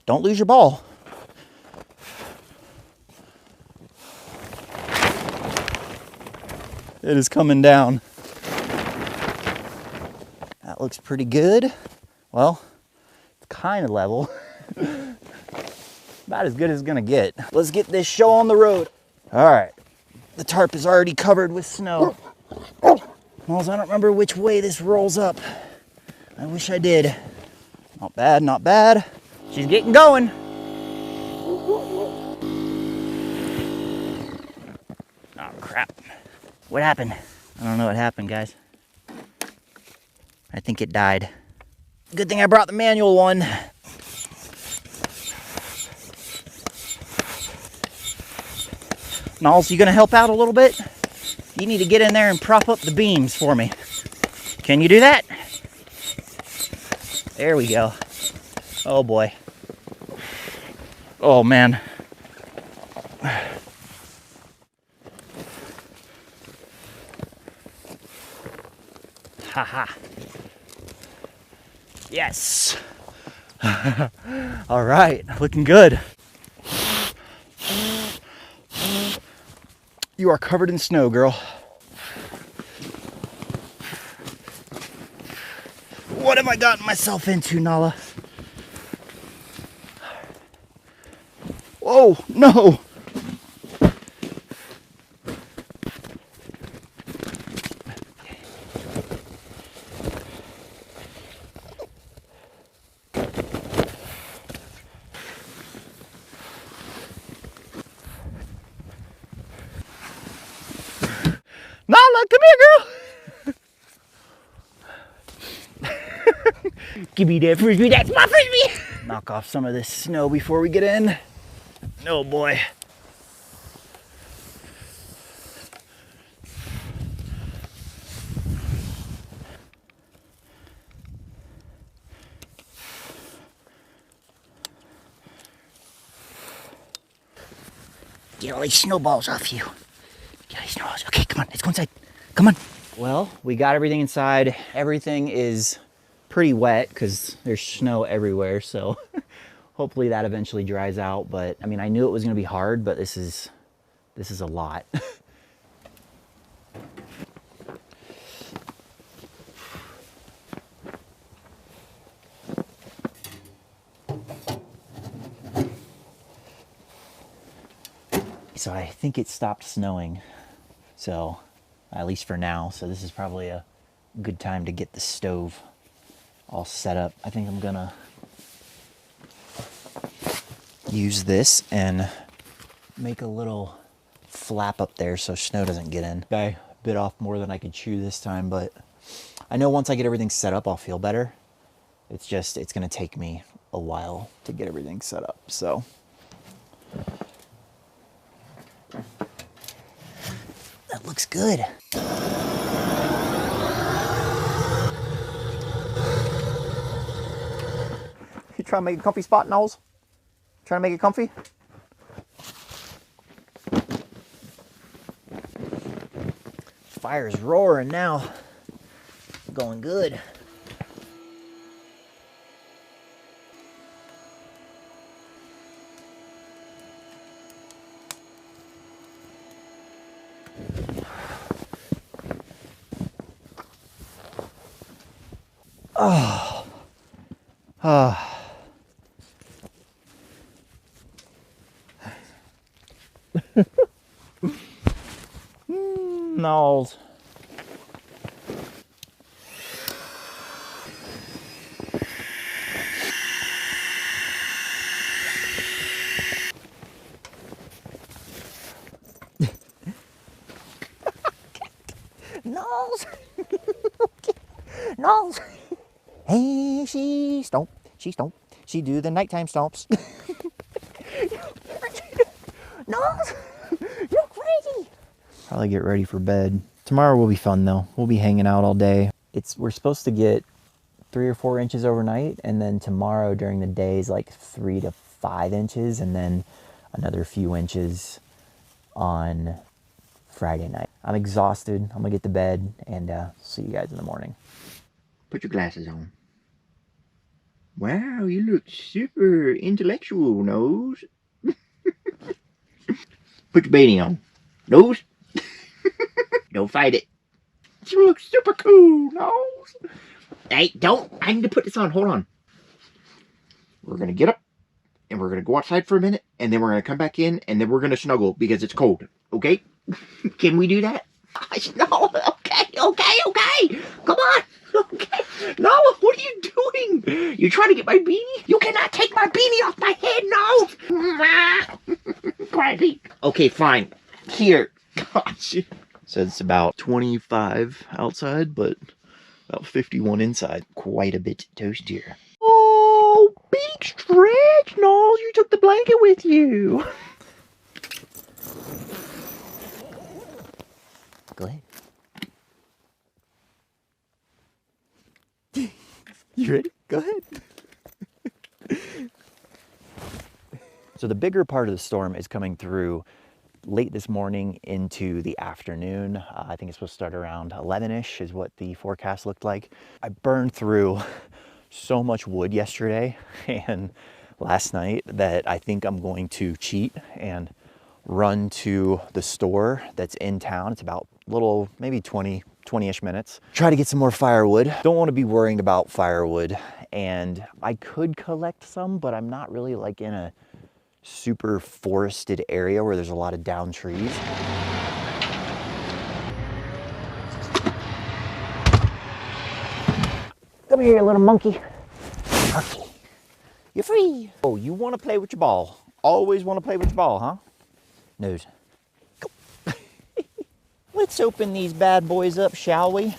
Don't lose your ball. It is coming down. That looks pretty good. Well, it's kind of level. About as good as it's gonna get. Let's get this show on the road. All right, the tarp is already covered with snow. Malls, I don't remember which way this rolls up. I wish I did. Not bad, not bad. She's getting going. Oh, crap. What happened? I don't know what happened, guys. I think it died. Good thing I brought the manual one. Knowles, you gonna help out a little bit? You need to get in there and prop up the beams for me. Can you do that? There we go. Oh boy. Oh man. Haha. Yes. All right, looking good. You are covered in snow, girl. What have I gotten myself into, Nala? Whoa, no! Nala, come here, girl! Give me that frisbee, that's my frisbee! Knock off some of this snow before we get in. Oh boy. Get all these snowballs off you. Get all these snowballs. Okay, come on, let's go inside. Come on. Well, we got everything inside. Everything is pretty wet because there's snow everywhere, so hopefully that eventually dries out. But I mean, I knew it was gonna be hard, but this is a lot. So I think it stopped snowing, so at least for now. So this is probably a good time to get the stove all set up. I think I'm gonna use this and make a little flap up there so snow doesn't get in. I bit off more than I could chew this time, but I know once I get everything set up, I'll feel better. It's just, it's gonna take me a while to get everything set up, so. That looks good. You trying to make a comfy spot, Knowles? Trying to make it comfy? Fire's roaring now. Going good. Oh. Oh. Knowles. Knowles. Knowles. Hey, she stomp, she do the nighttime stomps. Knowles, you're crazy. Probably get ready for bed. Tomorrow will be fun though. We'll be hanging out all day. We're supposed to get 3 or 4 inches overnight, and then tomorrow during the day is like 3 to 5 inches, and then another few inches on Friday night. I'm exhausted. I'm gonna get to bed and see you guys in the morning. Put your glasses on. Wow, you look super intellectual, Nose. Put your beanie on. Nose. Don't fight it. You look super cool, Nose. Hey, don't. I need to put this on. Hold on. We're going to get up, and we're going to go outside for a minute, and then we're going to come back in, and then we're going to snuggle because it's cold. Okay? Can we do that? No. Okay. Come on. Okay. No, what are you doing? You trying to get my beanie? You cannot take my beanie off my head, no. Crazy. Okay, fine. Here. Gosh. Says it's about 25 outside, but about 51 inside. Quite a bit toastier. Oh, big stretch, Knowles. You took the blanket with you. Go ahead. You ready? Go ahead. So the bigger part of the storm is coming through late this morning into the afternoon. I think it's supposed to start around 11-ish is what the forecast looked like. I burned through so much wood yesterday and last night that I think I'm going to cheat and run to the store that's in town. It's about little, maybe 20-ish minutes. Try to get some more firewood. Don't want to be worrying about firewood. And I could collect some, but I'm not really like in a super forested area where there's a lot of downed trees. Come here, little monkey. Okay. You're free. Oh, you want to play with your ball. Always want to play with your ball, huh? Nose. Go. Let's open these bad boys up, shall we?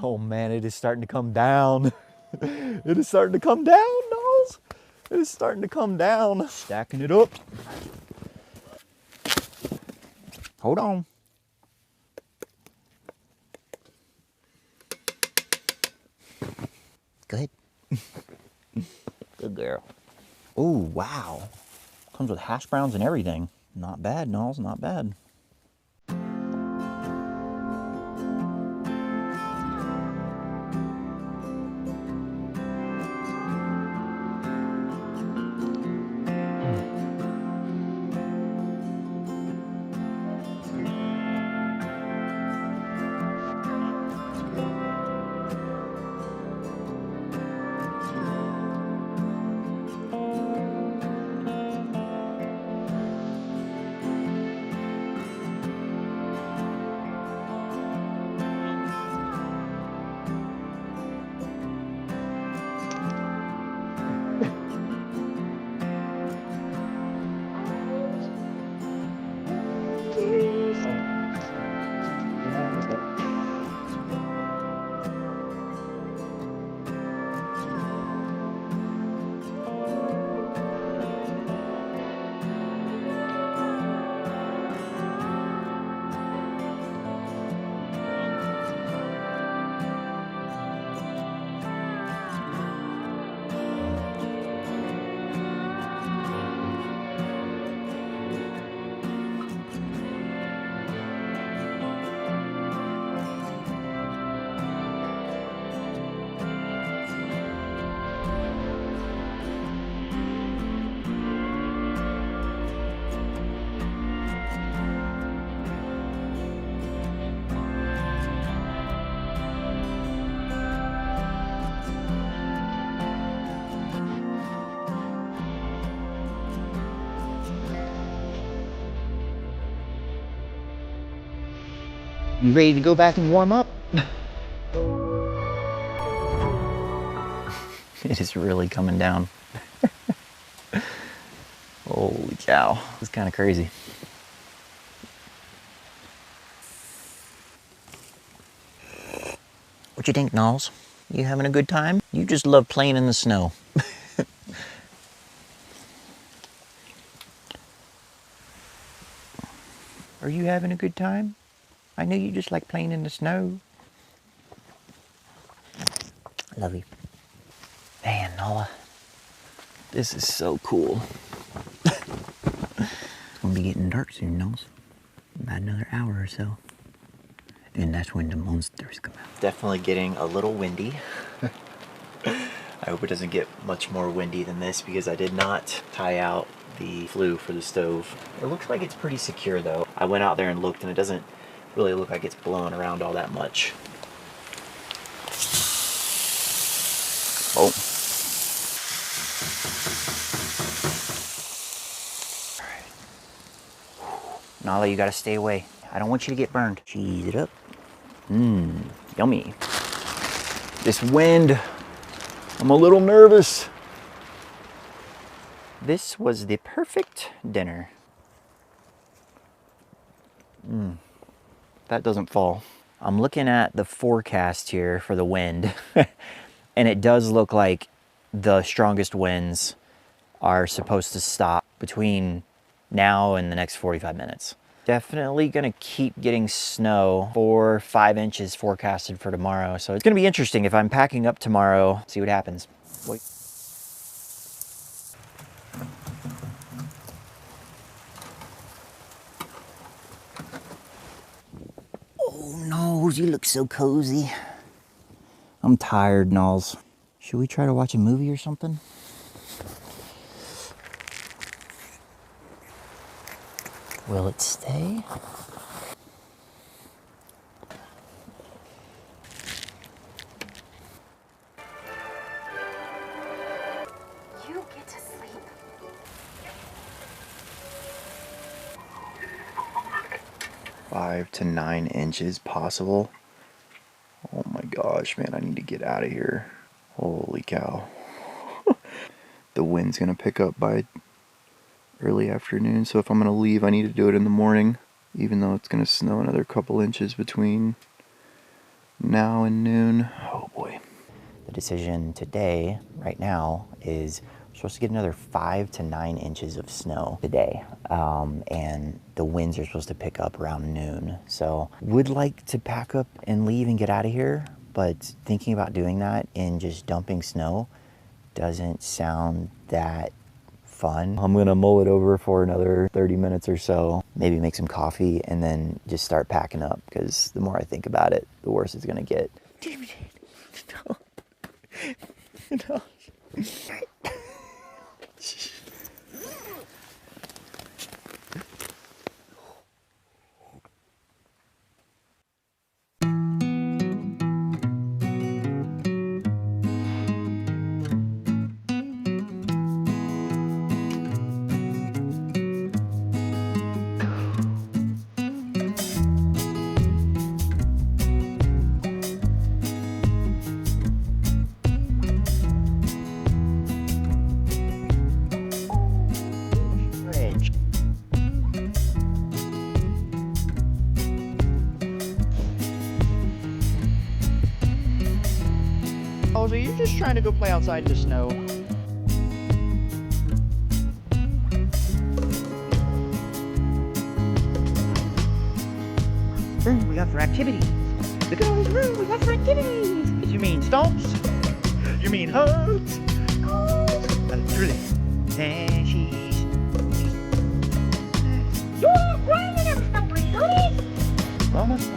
Oh man, it is starting to come down. It is starting to come down, Knowles. It is starting to come down. Stacking it up. Hold on. Go ahead. Good girl. Oh, wow. Comes with hash browns and everything. Not bad, Knowles, not bad. You ready to go back and warm up? It is really coming down. Holy cow. It's kind of crazy. What you think, Knowles? You having a good time? You just love playing in the snow. Are you having a good time? I know you just like playing in the snow. I love you. Man, Noah, this is so cool. gonna be getting dark soon, Nose. About another hour or so. And that's when the monsters come out. Definitely getting a little windy. I hope it doesn't get much more windy than this because I did not tie out the flue for the stove. It looks like it's pretty secure though. I went out there and looked and it doesn't really look like it's blowing around all that much. Oh. Nala, you gotta stay away. I don't want you to get burned. Cheese it up. Mmm, yummy. This wind, I'm a little nervous. This was the perfect dinner. That doesn't fall. I'm looking at the forecast here for the wind, and it does look like the strongest winds are supposed to stop between now and the next 45 minutes. Definitely gonna keep getting snow. 4 or 5 inches forecasted for tomorrow. So it's gonna be interesting if I'm packing up tomorrow, see what happens. Wait. Oh, Nose, you look so cozy. I'm tired, Nose. Should we try to watch a movie or something? Will it stay? You get to sleep. Five to 9 inches possible. Oh my gosh, man, I need to get out of here. Holy cow. The wind's gonna pick up by early afternoon, so if I'm gonna leave, I need to do it in the morning, even though it's gonna snow another couple inches between now and noon. Oh boy. The decision today, right now, is we're supposed to get another 5 to 9 inches of snow today, and the winds are supposed to pick up around noon. So would like to pack up and leave and get out of here, but thinking about doing that and just dumping snow doesn't sound that fun. I'm gonna mull it over for another 30 minutes or so, maybe make some coffee, and then just start packing up, because the more I think about it, the worse it's gonna get. No. No. Oh, so you're just trying to go play outside in the snow? Room we got for activities. Look at all this room we got for activities. You mean stomps? You mean hugs? Oh, that's really. And she's. You're running and stumbling, Coody. Almost.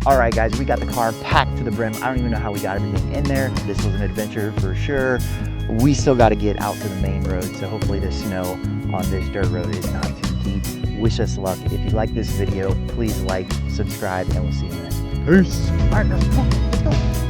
All right, guys, we got the car packed to the brim. I don't even know how we got everything in there. This was an adventure for sure. We still got to get out to the main road, so hopefully the snow on this dirt road is not too deep. Wish us luck. If you like this video, please like, subscribe, and we'll see you in the next one. Peace. All right, let's go.